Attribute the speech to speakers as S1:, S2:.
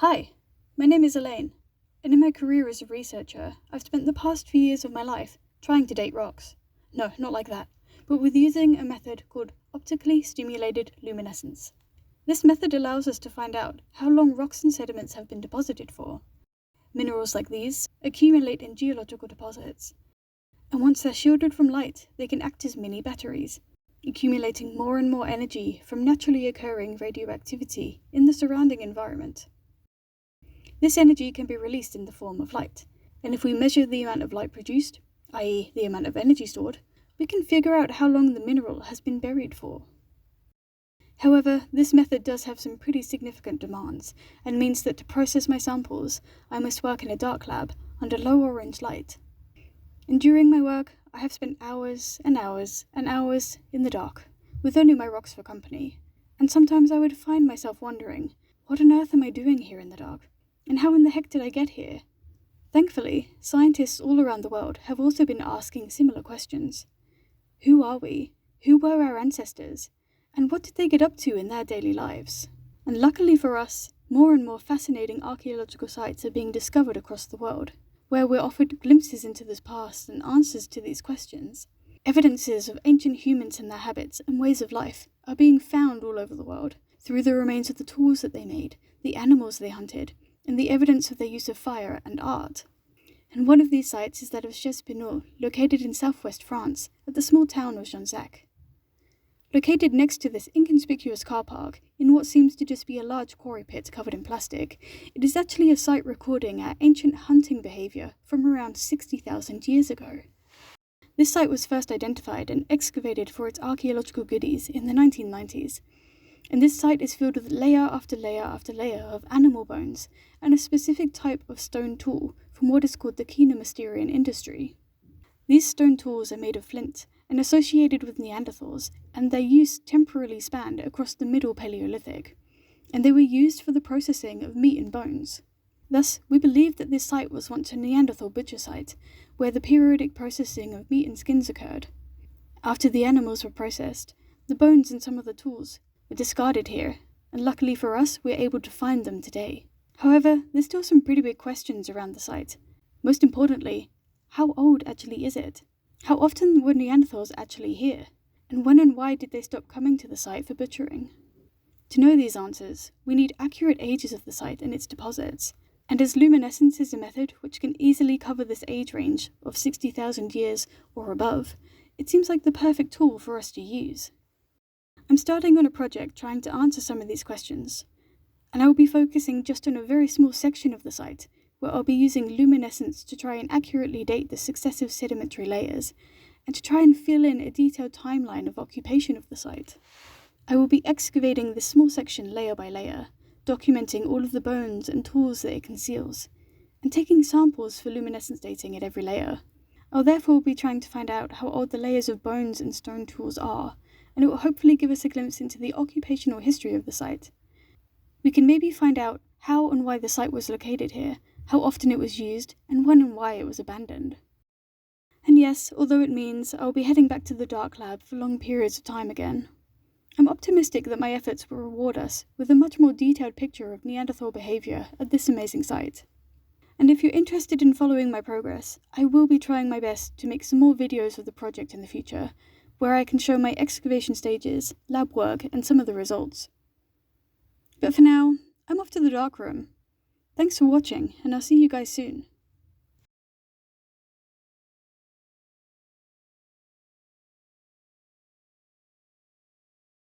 S1: Hi, my name is Elaine, and in my career as a researcher, I've spent the past few years of my life trying to date rocks. No, not like that, but with using a method called optically stimulated luminescence. This method allows us to find out how long rocks and sediments have been deposited for. Minerals like these accumulate in geological deposits, and once they're shielded from light, they can act as mini batteries, accumulating more and more energy from naturally occurring radioactivity in the surrounding environment. This energy can be released in the form of light, and if we measure the amount of light produced, i.e. the amount of energy stored, we can figure out how long the mineral has been buried for. However, this method does have some pretty significant demands, and means that to process my samples, I must work in a dark lab under low orange light. And during my work, I have spent hours and hours and hours in the dark, with only my rocks for company, and sometimes I would find myself wondering, what on earth am I doing here in the dark? And how in the heck did I get here? Thankfully, scientists all around the world have also been asking similar questions. Who are we? Who were our ancestors? And what did they get up to in their daily lives? And luckily for us, more and more fascinating archaeological sites are being discovered across the world, where we're offered glimpses into this past and answers to these questions. Evidences of ancient humans and their habits and ways of life are being found all over the world, through the remains of the tools that they made, the animals they hunted, and the evidence of their use of fire and art. And one of these sites is that of Chespinot, located in southwest France, at the small town of Jonzac. Located next to this inconspicuous car park, in what seems to just be a large quarry pit covered in plastic, it is actually a site recording our ancient hunting behaviour from around 60,000 years ago. This site was first identified and excavated for its archaeological goodies in the 1990s, and this site is filled with layer after layer after layer of animal bones and a specific type of stone tool from what is called the Kena-Mysterian industry. These stone tools are made of flint and associated with Neanderthals, and their use temporarily spanned across the Middle Paleolithic, and they were used for the processing of meat and bones. Thus, we believe that this site was once a Neanderthal butcher site, where the periodic processing of meat and skins occurred. After the animals were processed, the bones and some of the tools were discarded here, and luckily for us, we're able to find them today. However, there's still some pretty big questions around the site. Most importantly, how old actually is it? How often were Neanderthals actually here? And when and why did they stop coming to the site for butchering? To know these answers, we need accurate ages of the site and its deposits, and as luminescence is a method which can easily cover this age range of 60,000 years or above, it seems like the perfect tool for us to use. I'm starting on a project trying to answer some of these questions, and I will be focusing just on a very small section of the site, where I'll be using luminescence to try and accurately date the successive sedimentary layers, and to try and fill in a detailed timeline of occupation of the site. I will be excavating this small section layer by layer, documenting all of the bones and tools that it conceals, and taking samples for luminescence dating at every layer. I'll therefore be trying to find out how old the layers of bones and stone tools are, and it will hopefully give us a glimpse into the occupational history of the site. We can maybe find out how and why the site was located here, how often it was used, and when and why it was abandoned. And yes, although it means I'll be heading back to the dark lab for long periods of time again, I'm optimistic that my efforts will reward us with a much more detailed picture of Neanderthal behaviour at this amazing site. And if you're interested in following my progress, I will be trying my best to make some more videos of the project in the future, where I can show my excavation stages, lab work, and some of the results. But for now, I'm off to the dark room. Thanks for watching, and I'll see you guys soon.